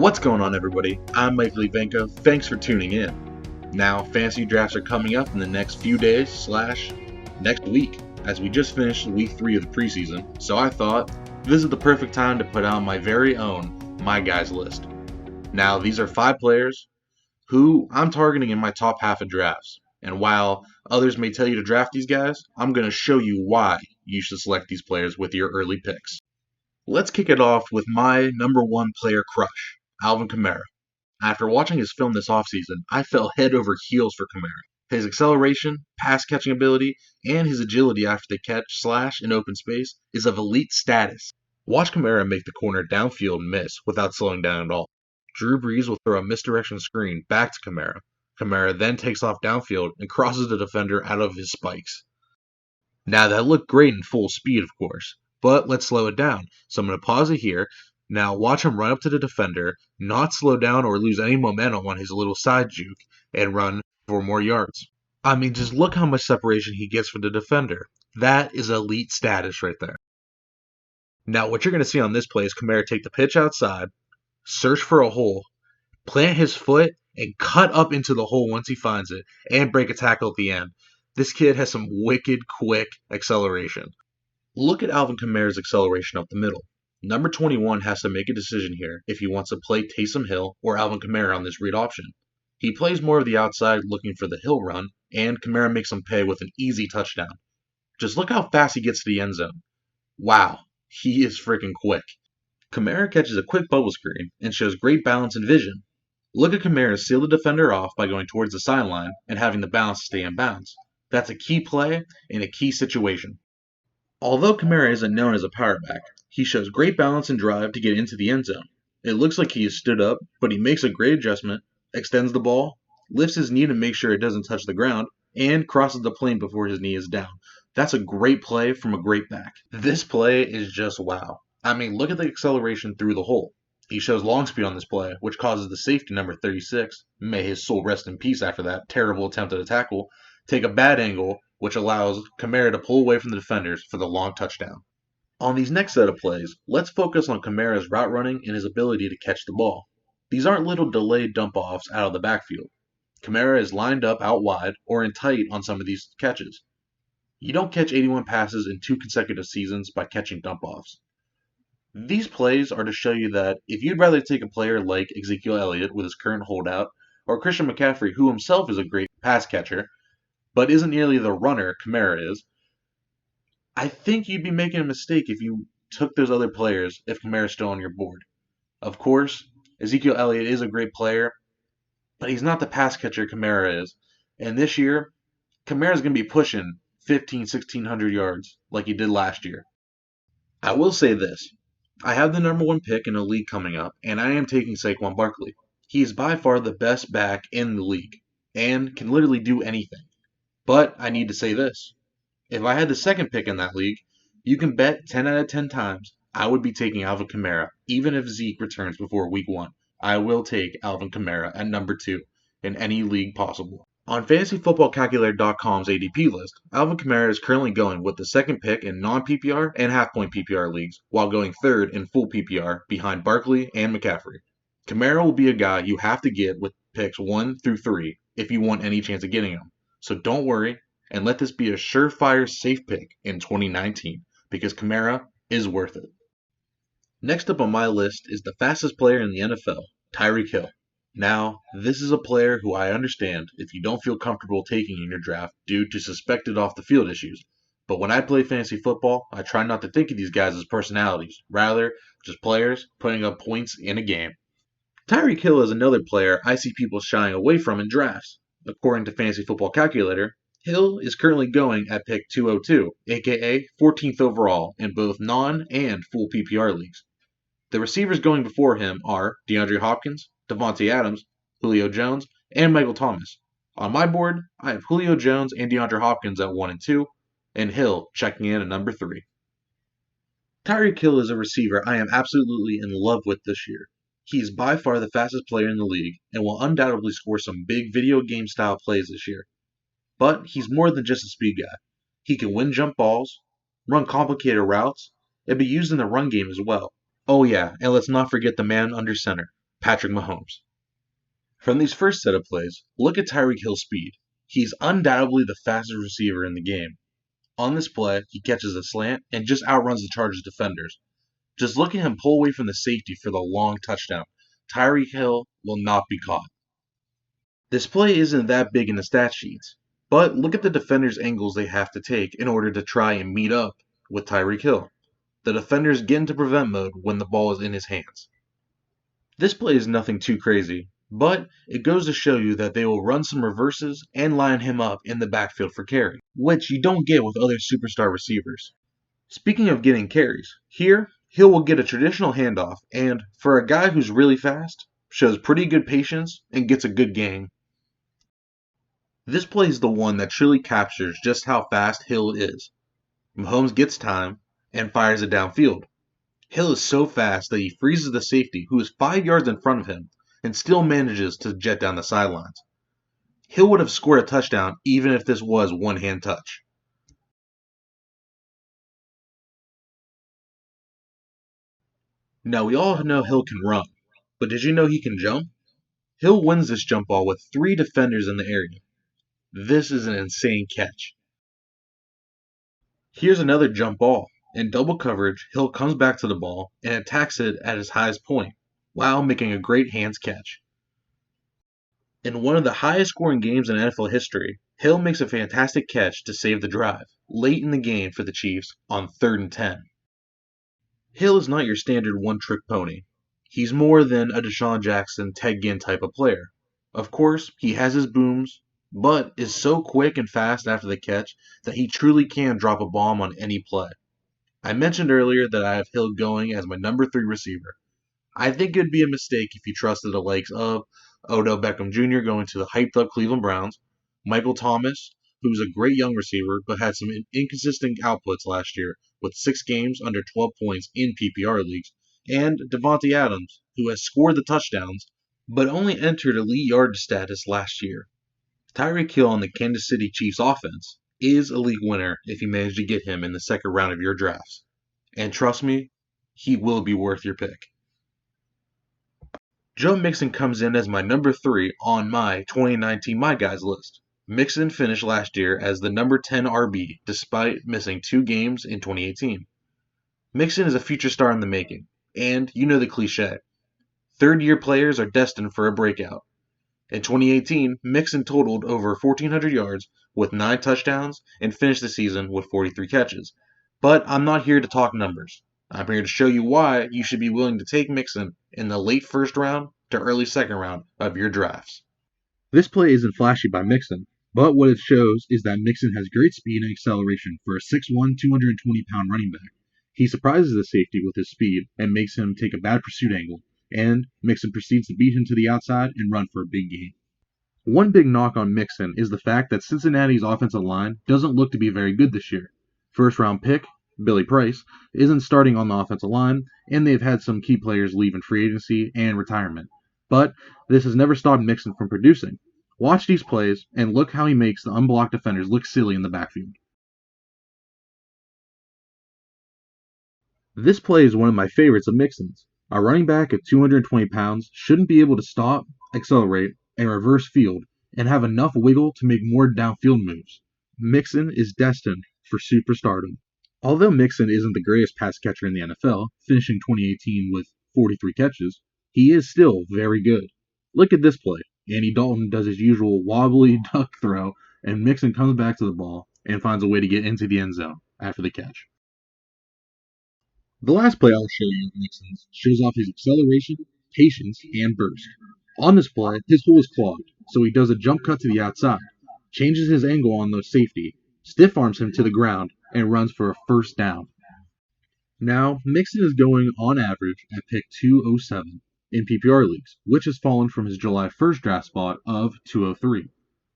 What's going on, everybody? I'm Mike Levenko. Thanks for tuning in. Now, fantasy drafts are coming up in the next few days / next week, as we just finished week 3 of the preseason, so I thought this is the perfect time to put out my very own My Guys list. Now, these are 5 players who I'm targeting in my top half of drafts, and while others may tell you to draft these guys, I'm going to show you why you should select these players with your early picks. Let's kick it off with my number 1 player crush, Alvin Kamara. After watching his film this offseason, I fell head over heels for Kamara. His acceleration, pass catching ability, and his agility after the catch / in open space is of elite status. Watch Kamara make the corner downfield miss without slowing down at all. Drew Brees will throw a misdirection screen back to Kamara. Kamara then takes off downfield and crosses the defender out of his spikes. Now that looked great in full speed, of course, but let's slow it down. So I'm going to pause it here. Now watch him run up to the defender, not slow down or lose any momentum on his little side juke, and run for more yards. I mean, just look how much separation he gets from the defender. That is elite status right there. Now what you're going to see on this play is Kamara take the pitch outside, search for a hole, plant his foot, and cut up into the hole once he finds it, and break a tackle at the end. This kid has some wicked quick acceleration. Look at Alvin Kamara's acceleration up the middle. Number 21 has to make a decision here if he wants to play Taysom Hill or Alvin Kamara on this read option. He plays more of the outside looking for the Hill run, and Kamara makes him pay with an easy touchdown. Just look how fast he gets to the end zone. Wow, he is freaking quick. Kamara catches a quick bubble screen and shows great balance and vision. Look at Kamara seal the defender off by going towards the sideline and having the balance to stay in bounds. That's a key play in a key situation. Although Kamara isn't known as a power back, he shows great balance and drive to get into the end zone. It looks like he is stood up, but he makes a great adjustment, extends the ball, lifts his knee to make sure it doesn't touch the ground, and crosses the plane before his knee is down. That's a great play from a great back. This play is just wow. I mean, look at the acceleration through the hole. He shows long speed on this play, which causes the safety number 36, may his soul rest in peace after that terrible attempt at a tackle, take a bad angle, which allows Kamara to pull away from the defenders for the long touchdown. On these next set of plays, let's focus on Kamara's route running and his ability to catch the ball. These aren't little delayed dump-offs out of the backfield. Kamara is lined up out wide or in tight on some of these catches. You don't catch 81 passes in 2 consecutive seasons by catching dump-offs. These plays are to show you that if you'd rather take a player like Ezekiel Elliott with his current holdout, or Christian McCaffrey, who himself is a great pass catcher, but isn't nearly the runner Kamara is, I think you'd be making a mistake if you took those other players if Kamara's still on your board. Of course, Ezekiel Elliott is a great player, but he's not the pass catcher Kamara is. And this year, Kamara's going to be pushing 1,600 yards like he did last year. I will say this. I have the number 1 pick in a league coming up, and I am taking Saquon Barkley. He is by far the best back in the league, and can literally do anything. But I need to say this. If I had the 2nd pick in that league, you can bet 10 out of 10 times I would be taking Alvin Kamara, even if Zeke returns before week 1. I will take Alvin Kamara at number 2 in any league possible. On FantasyFootballCalculator.com's ADP list, Alvin Kamara is currently going with the 2nd pick in non-PPR and half-point PPR leagues, while going 3rd in full PPR behind Barkley and McCaffrey. Kamara will be a guy you have to get with picks 1 through 3 if you want any chance of getting him. So don't worry, and let this be a surefire safe pick in 2019, because Kamara is worth it. Next up on my list is the fastest player in the NFL, Tyreke Hill. Now, this is a player who I understand if you don't feel comfortable taking in your draft due to suspected off-the-field issues. But when I play fantasy football, I try not to think of these guys as personalities, rather just players putting up points in a game. Tyreke Hill is another player I see people shying away from in drafts. According to Fantasy Football Calculator, Hill is currently going at pick 202, aka 14th overall in both non- and full PPR leagues. The receivers going before him are DeAndre Hopkins, Devontae Adams, Julio Jones, and Michael Thomas. On my board, I have Julio Jones and DeAndre Hopkins at 1 and 2, and Hill checking in at number 3. Tyreke Hill is a receiver I am absolutely in love with this year. He is by far the fastest player in the league and will undoubtedly score some big video game style plays this year. But he's more than just a speed guy. He can win jump balls, run complicated routes, and be used in the run game as well. Oh yeah, and let's not forget the man under center, Patrick Mahomes. From these first set of plays, look at Tyreke Hill's speed. He's undoubtedly the fastest receiver in the game. On this play, he catches a slant and just outruns the Chargers defenders. Just look at him pull away from the safety for the long touchdown. Tyreke Hill will not be caught. This play isn't that big in the stat sheets, but look at the defenders' angles they have to take in order to try and meet up with Tyreke Hill. The defenders get into prevent mode when the ball is in his hands. This play is nothing too crazy, but it goes to show you that they will run some reverses and line him up in the backfield for carry, which you don't get with other superstar receivers. Speaking of getting carries, here, Hill will get a traditional handoff and, for a guy who's really fast, shows pretty good patience and gets a good gain. This play is the one that truly captures just how fast Hill is. Mahomes gets time and fires it downfield. Hill is so fast that he freezes the safety who is 5 yards in front of him and still manages to jet down the sidelines. Hill would have scored a touchdown even if this was one-hand touch. Now we all know Hill can run, but did you know he can jump? Hill wins this jump ball with 3 defenders in the area. This is an insane catch. Here's another jump ball. In double coverage, Hill comes back to the ball and attacks it at its highest point, while making a great hands catch. In one of the highest scoring games in NFL history, Hill makes a fantastic catch to save the drive, late in the game for the Chiefs on 3rd and 10. Hill is not your standard one-trick pony. He's more than a Deshaun Jackson, Ted Ginn type of player. Of course, he has his booms, but is so quick and fast after the catch that he truly can drop a bomb on any play. I mentioned earlier that I have Hill going as my number 3 receiver. I think it would be a mistake if you trusted the likes of Odell Beckham Jr. going to the hyped-up Cleveland Browns, Michael Thomas, who's a great young receiver but had some inconsistent outputs last year with 6 games under 12 points in PPR leagues, and Devontae Adams, who has scored the touchdowns but only entered elite yardage status last year. Tyreke Hill on the Kansas City Chiefs offense is a league winner if you manage to get him in the second round of your drafts. And trust me, he will be worth your pick. Joe Mixon comes in as my number 3 on my 2019 My Guys list. Mixon finished last year as the number 10 RB despite missing 2 games in 2018. Mixon is a future star in the making, and you know the cliche. Third-year players are destined for a breakout. In 2018, Mixon totaled over 1,400 yards with 9 touchdowns and finished the season with 43 catches. But I'm not here to talk numbers. I'm here to show you why you should be willing to take Mixon in the late first round to early second round of your drafts. This play isn't flashy by Mixon, but what it shows is that Mixon has great speed and acceleration for a 6'1", 220-pound running back. He surprises the safety with his speed and makes him take a bad pursuit angle, and Mixon proceeds to beat him to the outside and run for a big gain. One big knock on Mixon is the fact that Cincinnati's offensive line doesn't look to be very good this year. First round pick, Billy Price, isn't starting on the offensive line, and they've had some key players leave in free agency and retirement. But this has never stopped Mixon from producing. Watch these plays and look how he makes the unblocked defenders look silly in the backfield. This play is one of my favorites of Mixon's. A running back at 220 pounds shouldn't be able to stop, accelerate, and reverse field and have enough wiggle to make more downfield moves. Mixon is destined for superstardom. Although Mixon isn't the greatest pass catcher in the NFL, finishing 2018 with 43 catches, he is still very good. Look at this play. Andy Dalton does his usual wobbly duck throw, and Mixon comes back to the ball and finds a way to get into the end zone after the catch. The last play I'll show you of Mixon's shows off his acceleration, patience, and burst. On this play, his hole is clogged, so he does a jump cut to the outside, changes his angle on the safety, stiff arms him to the ground, and runs for a first down. Now, Mixon is going on average at pick 207 in PPR leagues, which has fallen from his July 1st draft spot of 203.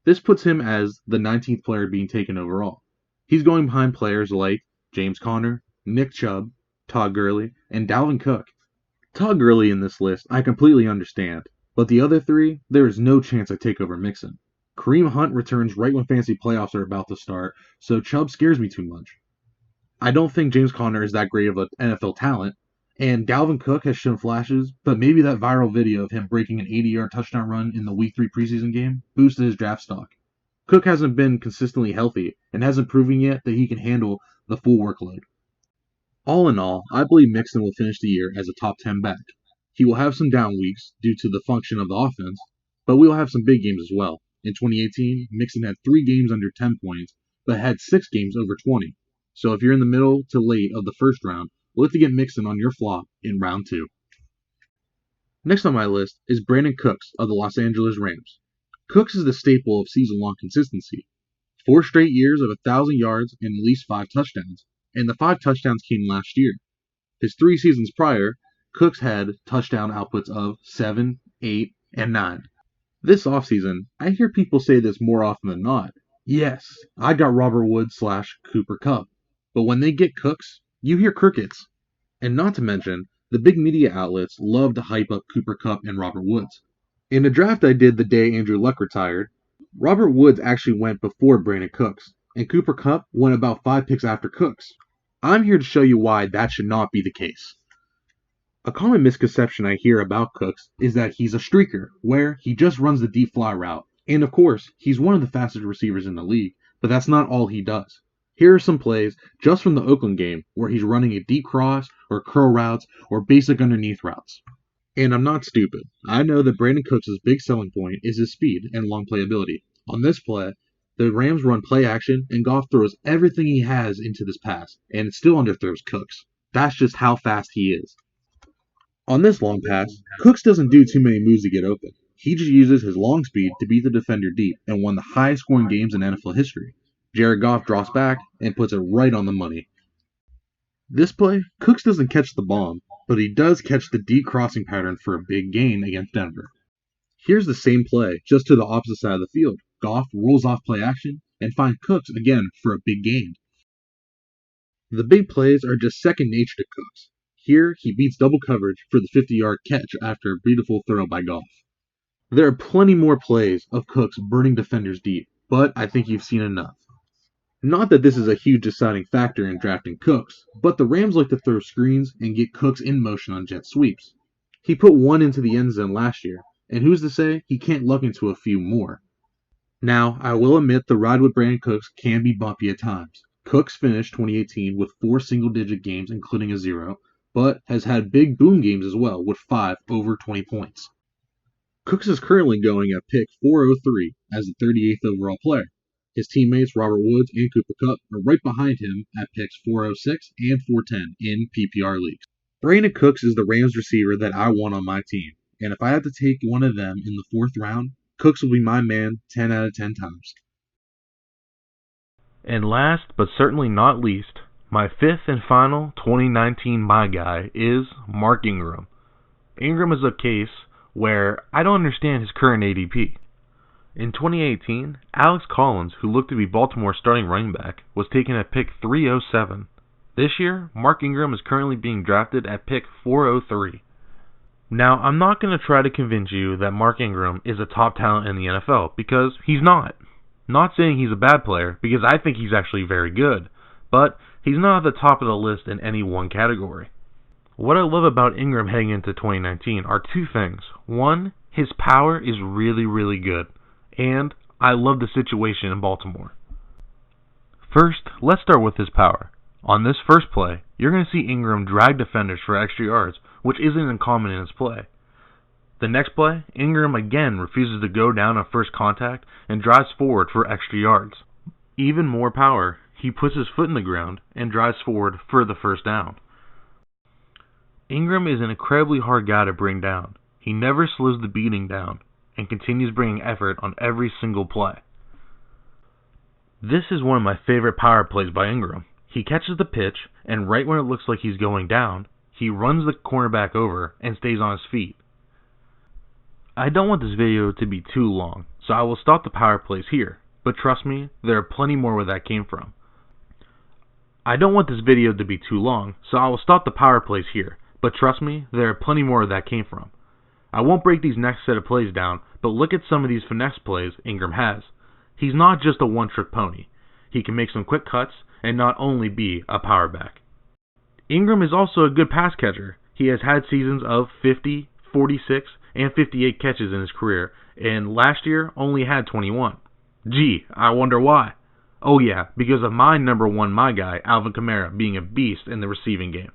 This puts him as the 19th player being taken overall. He's going behind players like James Conner, Nick Chubb, Todd Gurley, and Dalvin Cook. Todd Gurley in this list I completely understand, but the other 3, there is no chance I take over Mixon. Kareem Hunt returns right when fantasy playoffs are about to start, so Chubb scares me too much. I don't think James Conner is that great of an NFL talent, And Dalvin Cook has shown flashes, but maybe that viral video of him breaking an 80-yard touchdown run in the Week 3 preseason game boosted his draft stock. Cook hasn't been consistently healthy and hasn't proven yet that he can handle the full workload. All in all, I believe Mixon will finish the year as a top 10 back. He will have some down weeks due to the function of the offense, but we will have some big games as well. In 2018, Mixon had 3 games under 10 points, but had 6 games over 20. So if you're in the middle to late of the first round, look to get Mixon on your flop in round 2. Next on my list is Brandon Cooks of the Los Angeles Rams. Cooks is the staple of season-long consistency. 4 straight years of 1,000 yards and at least 5 touchdowns, and the 5 touchdowns came last year. His 3 seasons prior, Cooks had touchdown outputs of 7, 8, and 9. This offseason, I hear people say this more often than not. Yes, I got Robert Woods / Cooper Kupp. But when they get Cooks, you hear crickets. And not to mention, the big media outlets love to hype up Cooper Kupp and Robert Woods. In a draft I did the day Andrew Luck retired, Robert Woods actually went before Brandon Cooks, and Cooper Kupp went about 5 picks after Cooks. I'm here to show you why that should not be the case. A common misconception I hear about Cooks is that he's a streaker, where he just runs the deep fly route. And of course, he's one of the fastest receivers in the league, but that's not all he does. Here are some plays just from the Oakland game where he's running a deep cross or curl routes or basic underneath routes. And I'm not stupid. I know that Brandon Cooks' big selling point is his speed and long playability. On this play, the Rams run play action and Goff throws everything he has into this pass, and it still underthrows Cooks. That's just how fast he is. On this long pass, Cooks doesn't do too many moves to get open. He just uses his long speed to beat the defender deep and won the highest scoring games in NFL history. Jared Goff drops back and puts it right on the money. This play, Cooks doesn't catch the bomb, but he does catch the deep crossing pattern for a big gain against Denver. Here's the same play, just to the opposite side of the field. Goff rolls off play action and finds Cooks again for a big gain. The big plays are just second nature to Cooks. Here, he beats double coverage for the 50-yard catch after a beautiful throw by Goff. There are plenty more plays of Cooks burning defenders deep, but I think you've seen enough. Not that this is a huge deciding factor in drafting Cooks, but the Rams like to throw screens and get Cooks in motion on jet sweeps. He put 1 into the end zone last year, and who's to say he can't luck into a few more. Now, I will admit the ride with Brandon Cooks can be bumpy at times. Cooks finished 2018 with 4 single-digit games, including a 0, but has had big boom games as well with 5 over 20 points. Cooks is currently going at pick 403 as the 38th overall player. His teammates Robert Woods and Cooper Kupp are right behind him at picks 406 and 410 in PPR leagues. Brandon Cooks is the Rams receiver that I want on my team, and if I had to take one of them in the 4th round, Cooks will be my man 10 out of 10 times. And last but certainly not least, my 5th and final 2019 my guy is Mark Ingram. Ingram is a case where I don't understand his current ADP. In 2018, Alex Collins, who looked to be Baltimore's starting running back, was taken at pick 307. This year, Mark Ingram is currently being drafted at pick 403. Now, I'm not going to try to convince you that Mark Ingram is a top talent in the NFL, because he's not. Not saying he's a bad player, because I think he's actually very good, but he's not at the top of the list in any one category. What I love about Ingram heading into 2019 are 2 things. One, his power is really, really good. And I love the situation in Baltimore. First, let's start with his power. On this first play, you're going to see Ingram drag defenders for extra yards, which isn't uncommon in his play. The next play, Ingram again refuses to go down on first contact and drives forward for extra yards. Even more power, he puts his foot in the ground and drives forward for the first down. Ingram is an incredibly hard guy to bring down. He never slows the beating down and continues bringing effort on every single play. This is one of my favorite power plays by Ingram. He catches the pitch, and right when it looks like he's going down, he runs the cornerback over and stays on his feet. I don't want this video to be too long, so I will stop the power plays here, but trust me, there are plenty more where that came from. I don't want this video to be too long, so I will stop the power plays here, but trust me, there are plenty more where that came from. I won't break these next set of plays down, but look at some of these finesse plays Ingram has. He's not just a one-trick pony. He can make some quick cuts and not only be a power back. Ingram is also a good pass catcher. He has had seasons of 50, 46, and 58 catches in his career, and last year only had 21. Gee, I wonder why. Oh yeah, because of my number one my guy, Alvin Kamara, being a beast in the receiving game.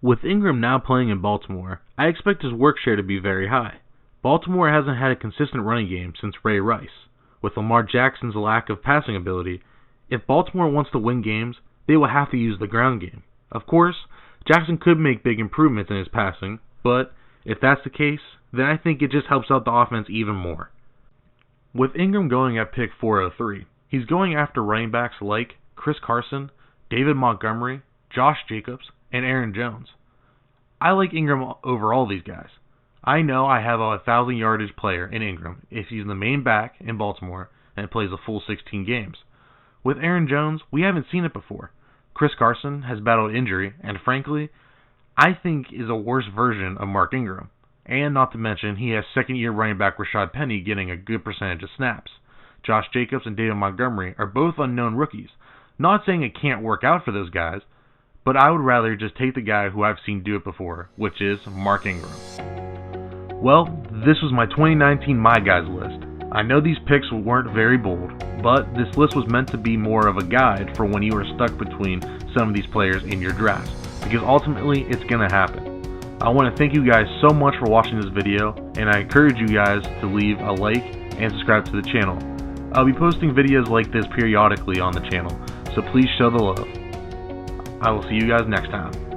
With Ingram now playing in Baltimore, I expect his work share to be very high. Baltimore hasn't had a consistent running game since Ray Rice. With Lamar Jackson's lack of passing ability, if Baltimore wants to win games, they will have to use the ground game. Of course, Jackson could make big improvements in his passing, but if that's the case, then I think it just helps out the offense even more. With Ingram going at pick 403, he's going after running backs like Chris Carson, David Montgomery, Josh Jacobs, and Aaron Jones. I like Ingram over all these guys. I know I have a 1,000-yardage player in Ingram if he's the main back in Baltimore and plays a full 16 games. With Aaron Jones, we haven't seen it before. Chris Carson has battled injury, and frankly, I think is a worse version of Mark Ingram. And not to mention, he has second-year running back Rashad Penny getting a good percentage of snaps. Josh Jacobs and David Montgomery are both unknown rookies. Not saying it can't work out for those guys, but I would rather just take the guy who I've seen do it before, which is Mark Ingram. Well, this was my 2019 My Guys list. I know these picks weren't very bold, but this list was meant to be more of a guide for when you are stuck between some of these players in your drafts, because ultimately it's going to happen. I want to thank you guys so much for watching this video, and I encourage you guys to leave a like and subscribe to the channel. I'll be posting videos like this periodically on the channel, so please show the love. I will see you guys next time.